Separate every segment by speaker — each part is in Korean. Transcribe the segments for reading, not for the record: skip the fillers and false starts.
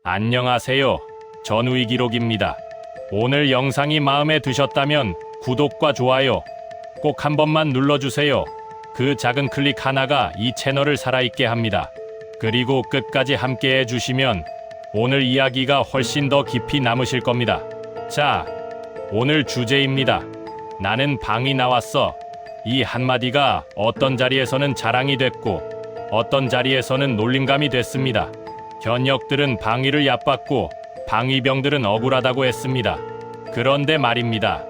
Speaker 1: 안녕하세요. 전우이기록입니다. 오늘 영상이 마음에 드셨다면 구독과 좋아요 꼭 한 번만 눌러주세요. 그 작은 클릭 하나가 이 채널을 살아있게 합니다. 그리고 끝까지 함께 해주시면 오늘 이야기가 훨씬 더 깊이 남으실 겁니다. 자, 오늘 주제입니다. 나는 방이 나왔어. 이 한마디가 어떤 자리에서는 자랑이 됐고 어떤 자리에서는 놀림감이 됐습니다. 현역들은 방위를 얕봤고 방위병들은 억울하다고 했습니다. 그런데 말입니다.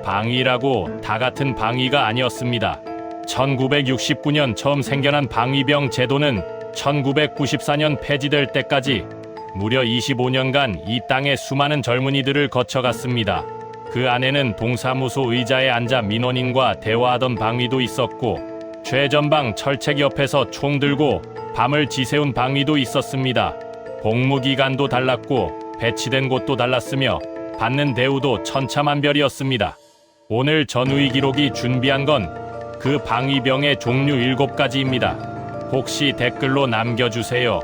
Speaker 1: 방위라고 다 같은 방위가 아니었습니다. 1969년 처음 생겨난 방위병 제도는 1994년 폐지될 때까지 무려 25년간 이 땅의 수많은 젊은이들을 거쳐갔습니다. 그 안에는 동사무소 의자에 앉아 민원인과 대화하던 방위도 있었고 최전방 철책 옆에서 총 들고 밤을 지새운 방위도 있었습니다. 복무기간도 달랐고 배치된 곳도 달랐으며 받는 대우도 천차만별이었습니다. 오늘 전우이기록이 준비한 건 그 방위병의 종류 7가지입니다. 혹시 댓글로 남겨주세요.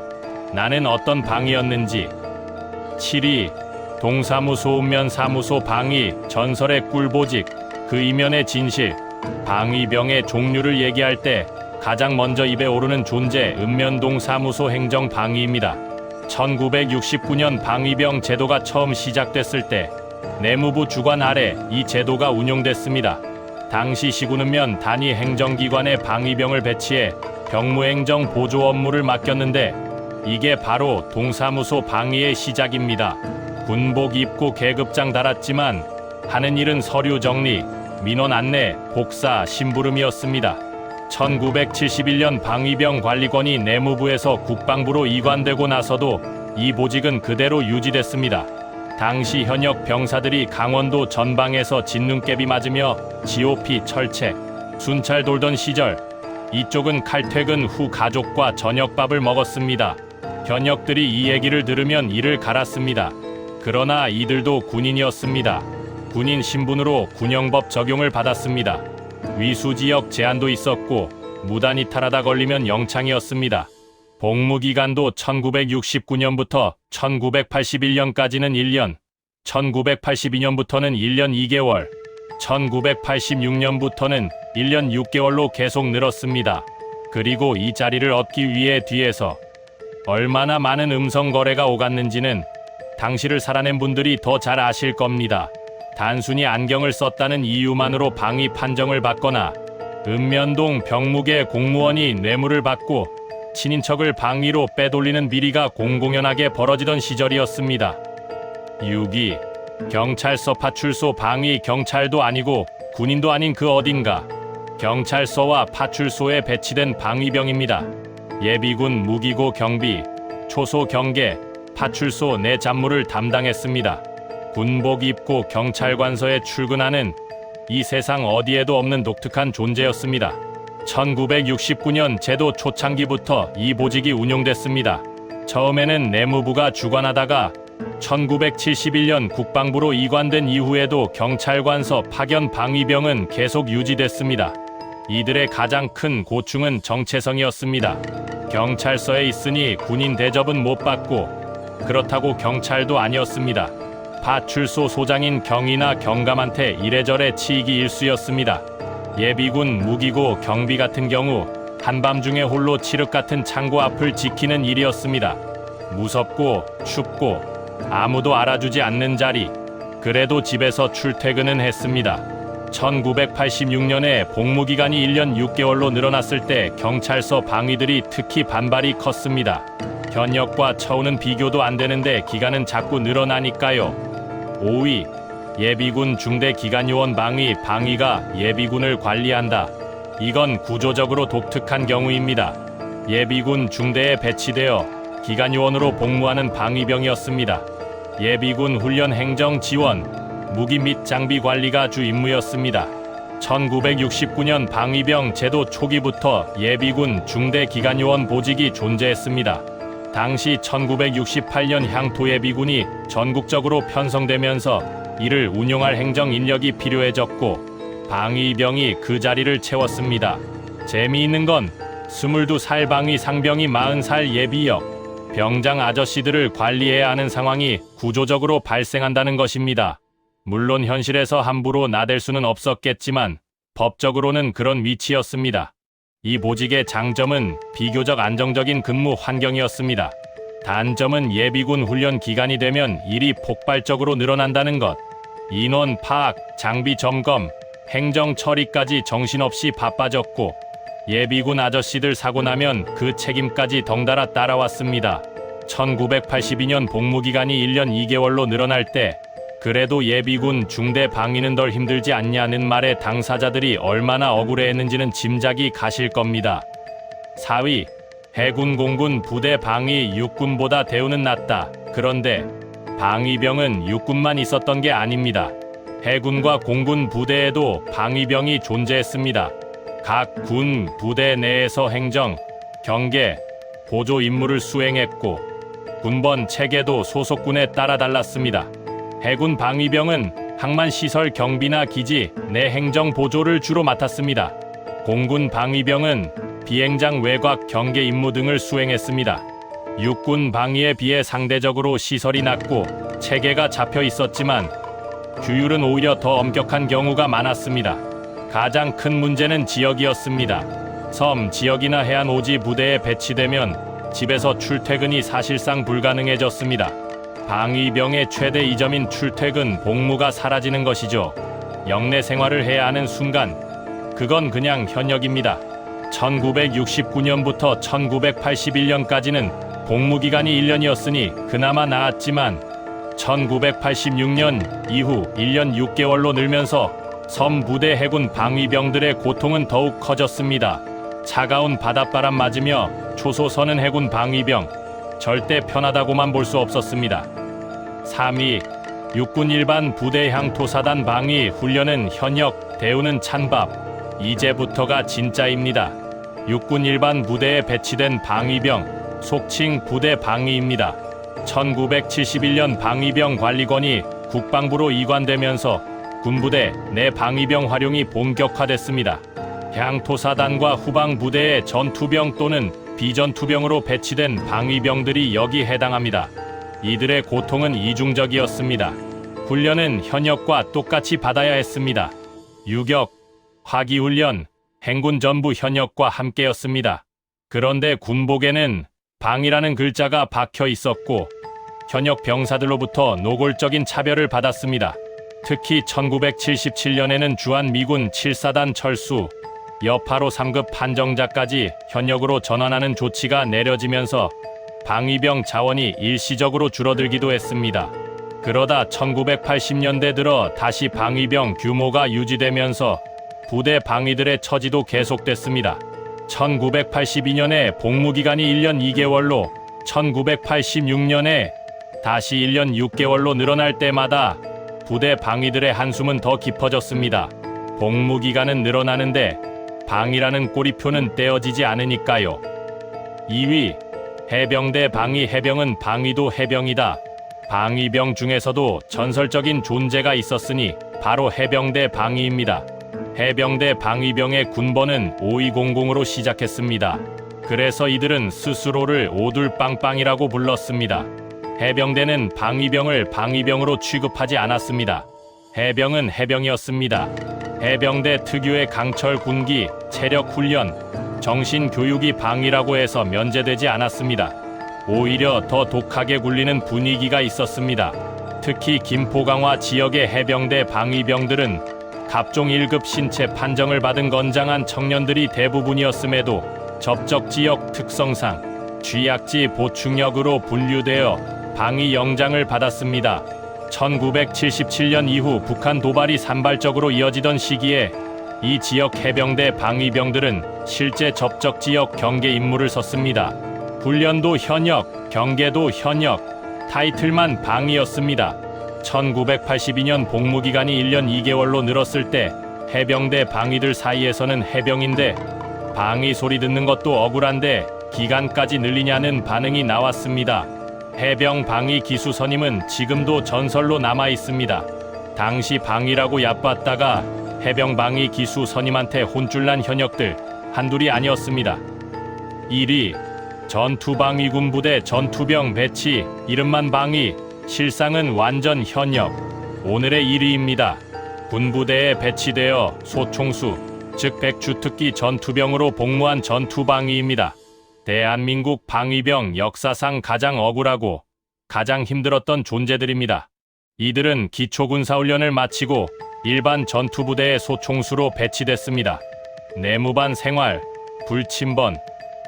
Speaker 1: 나는 어떤 방위였는지. 7위 동사무소 읍면 사무소 방위 전설의 꿀보직 그 이면의 진실. 방위병의 종류를 얘기할 때 가장 먼저 입에 오르는 존재 읍면동 사무소 행정 방위입니다. 1969년 방위병 제도가 처음 시작됐을 때 내무부 주관 아래 이 제도가 운용됐습니다. 당시 시군읍면 단위 행정기관에 방위병을 배치해 병무행정 보조 업무를 맡겼는데 이게 바로 동사무소 방위의 시작입니다. 군복 입고 계급장 달았지만 하는 일은 서류 정리, 민원 안내, 복사, 심부름이었습니다. 1971년 방위병 관리권이 내무부에서 국방부로 이관되고 나서도 이 보직은 그대로 유지됐습니다. 당시 현역 병사들이 강원도 전방에서 진눈깨비 맞으며 GOP 철책, 순찰 돌던 시절 이쪽은 칼퇴근 후 가족과 저녁밥을 먹었습니다. 현역들이 이 얘기를 들으면 이를 갈았습니다. 그러나 이들도 군인이었습니다. 군인 신분으로 군형법 적용을 받았습니다. 위수지역 제한도 있었고 무단 이탈하다 걸리면 영창이었습니다. 복무기간도 1969년부터 1981년까지는 1년, 1982년부터는 1년 2개월, 1986년부터는 1년 6개월로 계속 늘었습니다. 그리고 이 자리를 얻기 위해 뒤에서 얼마나 많은 음성 거래가 오갔는지는 당시를 살아낸 분들이 더 잘 아실 겁니다. 단순히 안경을 썼다는 이유만으로 방위 판정을 받거나 읍면동 병무계 공무원이 뇌물을 받고 친인척을 방위로 빼돌리는 비리가 공공연하게 벌어지던 시절이었습니다. 6위 경찰서 파출소 방위. 경찰도 아니고 군인도 아닌 그 어딘가 경찰서와 파출소에 배치된 방위병입니다. 예비군 무기고 경비, 초소 경계, 파출소 내 잡무를 담당했습니다. 군복 입고 경찰관서에 출근하는 이 세상 어디에도 없는 독특한 존재였습니다. 1969년 제도 초창기부터 이 보직이 운용됐습니다. 처음에는 내무부가 주관하다가 1971년 국방부로 이관된 이후에도 경찰관서 파견 방위병은 계속 유지됐습니다. 이들의 가장 큰 고충은 정체성이었습니다. 경찰서에 있으니 군인 대접은 못 받고 그렇다고 경찰도 아니었습니다. 파출소 소장인 경위나 경감한테 이래저래 치이기 일쑤였습니다. 예비군 무기고 경비 같은 경우 한밤중에 홀로 칠흑 같은 창고 앞을 지키는 일이었습니다. 무섭고 춥고 아무도 알아주지 않는 자리. 그래도 집에서 출퇴근은 했습니다. 1986년에 복무기간이 1년 6개월로 늘어났을 때 경찰서 방위들이 특히 반발이 컸습니다. 현역과 처우는 비교도 안 되는데 기간은 자꾸 늘어나니까요. 5위 예비군 중대 기간요원 방위. 방위가 예비군을 관리한다. 이건 구조적으로 독특한 경우입니다. 예비군 중대에 배치되어 기간요원으로 복무하는 방위병이었습니다. 예비군 훈련 행정 지원, 무기 및 장비 관리가 주 임무였습니다. 1969년 방위병 제도 초기부터 예비군 중대 기간요원 보직이 존재했습니다. 당시 1968년 향토예비군이 전국적으로 편성되면서 이를 운용할 행정 인력이 필요해졌고 방위병이 그 자리를 채웠습니다. 재미있는 건 22살 방위 상병이 40살 예비역, 병장 아저씨들을 관리해야 하는 상황이 구조적으로 발생한다는 것입니다. 물론 현실에서 함부로 나댈 수는 없었겠지만 법적으로는 그런 위치였습니다. 이 보직의 장점은 비교적 안정적인 근무 환경이었습니다. 단점은 예비군 훈련 기간이 되면 일이 폭발적으로 늘어난다는 것. 인원 파악, 장비 점검, 행정 처리까지 정신없이 바빠졌고 예비군 아저씨들 사고 나면 그 책임까지 덩달아 따라왔습니다. 1982년 복무기간이 1년 2개월로 늘어날 때 그래도 예비군 중대 방위는 덜 힘들지 않냐는 말에 당사자들이 얼마나 억울해했는지는 짐작이 가실 겁니다. 4위, 해군 공군 부대 방위 육군보다 대우는 낮다. 그런데 방위병은 육군만 있었던 게 아닙니다. 해군과 공군 부대에도 방위병이 존재했습니다. 각 군 부대 내에서 행정, 경계, 보조 임무를 수행했고 군번 체계도 소속군에 따라 달랐습니다. 해군 방위병은 항만 시설 경비나 기지 내 행정 보조를 주로 맡았습니다. 공군 방위병은 비행장 외곽 경계 임무 등을 수행했습니다. 육군 방위에 비해 상대적으로 시설이 낮고 체계가 잡혀 있었지만 규율은 오히려 더 엄격한 경우가 많았습니다. 가장 큰 문제는 지역이었습니다. 섬, 지역이나 해안 오지 부대에 배치되면 집에서 출퇴근이 사실상 불가능해졌습니다. 방위병의 최대 이점인 출퇴근, 복무가 사라지는 것이죠. 영내 생활을 해야 하는 순간 그건 그냥 현역입니다. 1969년부터 1981년까지는 복무기간이 1년이었으니 그나마 나았지만 1986년 이후 1년 6개월로 늘면서 섬 부대 해군 방위병들의 고통은 더욱 커졌습니다. 차가운 바닷바람 맞으며 초소서는 해군 방위병, 절대 편하다고만 볼 수 없었습니다. 3위, 육군 일반 부대향 토사단 방위 훈련은 현역, 대우는 찬밥. 이제부터가 진짜입니다. 육군 일반 부대에 배치된 방위병, 속칭 부대 방위입니다. 1971년 방위병 관리권이 국방부로 이관되면서 군부대 내 방위병 활용이 본격화됐습니다. 향토사단과 후방부대의 전투병 또는 비전투병으로 배치된 방위병들이 여기 해당합니다. 이들의 고통은 이중적이었습니다. 훈련은 현역과 똑같이 받아야 했습니다. 유격, 화기훈련, 행군 전부 현역과 함께였습니다. 그런데 군복에는 방이라는 글자가 박혀 있었고 현역 병사들로부터 노골적인 차별을 받았습니다. 특히 1977년에는 주한미군 7사단 철수, 여파로 3급 판정자까지 현역으로 전환하는 조치가 내려지면서 방위병 자원이 일시적으로 줄어들기도 했습니다. 그러다 1980년대 들어 다시 방위병 규모가 유지되면서 부대 방위들의 처지도 계속됐습니다. 1982년에 복무기간이 1년 2개월로 1986년에 다시 1년 6개월로 늘어날 때마다 부대 방위들의 한숨은 더 깊어졌습니다. 복무기간은 늘어나는데 방위라는 꼬리표는 떼어지지 않으니까요. 2위, 해병대 방위. 해병은 방위도 해병이다. 방위병 중에서도 전설적인 존재가 있었으니 바로 해병대 방위입니다. 해병대 방위병의 군번은 5200으로 시작했습니다. 그래서 이들은 스스로를 오둘빵빵이라고 불렀습니다. 해병대는 방위병을 방위병으로 취급하지 않았습니다. 해병은 해병이었습니다. 해병대 특유의 강철 군기, 체력 훈련, 정신 교육이 방위라고 해서 면제되지 않았습니다. 오히려 더 독하게 굴리는 분위기가 있었습니다. 특히 김포강화 지역의 해병대 방위병들은 갑종 1급 신체 판정을 받은 건장한 청년들이 대부분이었음에도 접적지역 특성상 취약지 보충역으로 분류되어 방위 영장을 받았습니다. 1977년 이후 북한 도발이 산발적으로 이어지던 시기에 이 지역 해병대 방위병들은 실제 접적지역 경계 임무를 섰습니다. 훈련도 현역, 경계도 현역, 타이틀만 방위였습니다. 1982년 복무기간이 1년 2개월로 늘었을 때 해병대 방위들 사이에서는 해병인데 방위 소리 듣는 것도 억울한데 기간까지 늘리냐는 반응이 나왔습니다. 해병 방위 기수 선임은 지금도 전설로 남아 있습니다. 당시 방위라고 얕봤다가 해병 방위 기수 선임한테 혼쭐난 현역들 한둘이 아니었습니다. 1위, 전투방위군 부대 전투병 배치, 이름만 방위, 실상은 완전 현역. 오늘의 1위입니다. 군부대에 배치되어 소총수, 즉 백주특기 전투병으로 복무한 전투방위입니다. 대한민국 방위병 역사상 가장 억울하고 가장 힘들었던 존재들입니다. 이들은 기초군사훈련을 마치고 일반 전투부대의 소총수로 배치됐습니다. 내무반 생활, 불침번,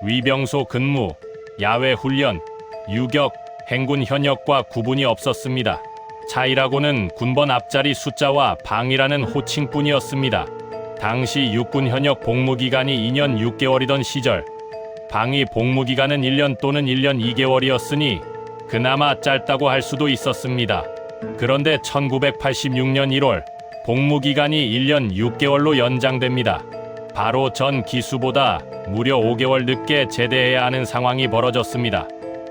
Speaker 1: 위병소 근무, 야외 훈련, 유격, 행군 현역과 구분이 없었습니다. 차이라고는 군번 앞자리 숫자와 방이라는 호칭뿐이었습니다. 당시 육군 현역 복무기간이 2년 6개월이던 시절, 방위 복무기간은 1년 또는 1년 2개월이었으니 그나마 짧다고 할 수도 있었습니다. 그런데 1986년 1월, 복무기간이 1년 6개월로 연장됩니다. 바로 전 기수보다 무려 5개월 늦게 제대해야 하는 상황이 벌어졌습니다.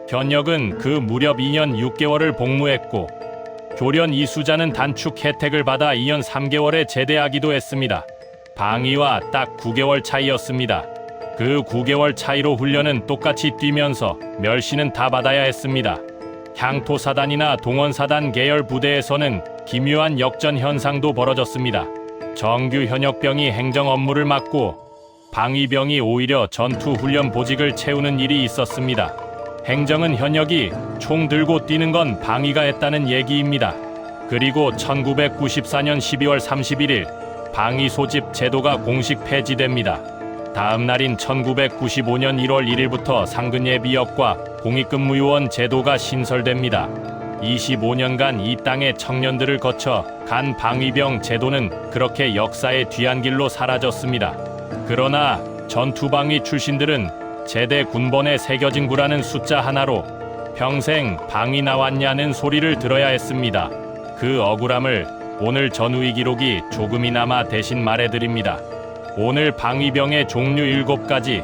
Speaker 1: 현역은 그 무렵 2년 6개월을 복무했고, 교련 이수자는 단축 혜택을 받아 2년 3개월에 제대하기도 했습니다. 방위와 딱 9개월 차이였습니다. 그 9개월 차이로 훈련은 똑같이 뛰면서 멸시는 다 받아야 했습니다. 향토사단이나 동원사단 계열 부대에서는 기묘한 역전 현상도 벌어졌습니다. 정규 현역병이 행정 업무를 맡고 방위병이 오히려 전투훈련 보직을 채우는 일이 있었습니다. 행정은 현역이 총 들고 뛰는 건 방위가 했다는 얘기입니다. 그리고 1994년 12월 31일 방위 소집 제도가 공식 폐지됩니다. 다음 날인 1995년 1월 1일부터 상근예비역과 공익근무요원 제도가 신설됩니다. 25년간 이 땅의 청년들을 거쳐 간 방위병 제도는 그렇게 역사의 뒤안길로 사라졌습니다. 그러나 전투방위 출신들은 제대 군번에 새겨진 구라는 숫자 하나로 평생 방위 나왔냐는 소리를 들어야 했습니다. 그 억울함을 오늘 전우위 기록이 조금이나마 대신 말해드립니다. 오늘 방위병의 종류 7가지,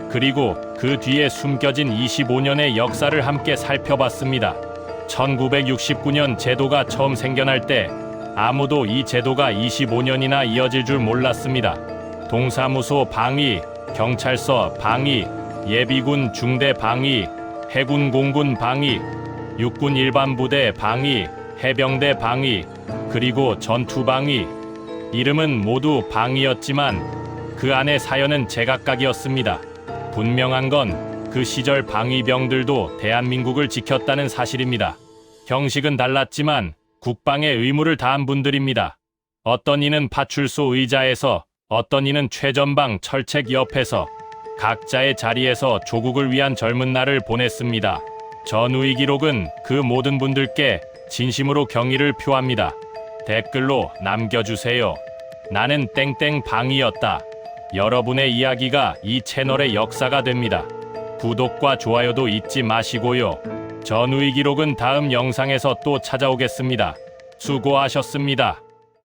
Speaker 1: 그리고 그 뒤에 숨겨진 25년의 역사를 함께 살펴봤습니다. 1969년 제도가 처음 생겨날 때 아무도 이 제도가 25년이나 이어질 줄 몰랐습니다. 동사무소 방위, 경찰서 방위, 예비군 중대 방위, 해군 공군 방위, 육군 일반부대 방위, 해병대 방위, 그리고 전투 방위. 이름은 모두 방위였지만 그 안의 사연은 제각각이었습니다. 분명한 건 그 시절 방위병들도 대한민국을 지켰다는 사실입니다. 형식은 달랐지만 국방의 의무를 다한 분들입니다. 어떤 이는 파출소 의자에서, 어떤 이는 최전방 철책 옆에서 각자의 자리에서 조국을 위한 젊은 날을 보냈습니다. 전우위 기록은 그 모든 분들께 진심으로 경의를 표합니다. 댓글로 남겨주세요. 나는 땡땡 방위였다. 여러분의 이야기가 이 채널의 역사가 됩니다. 구독과 좋아요도 잊지 마시고요. 전우위 기록은 다음 영상에서 또 찾아오겠습니다. 수고하셨습니다.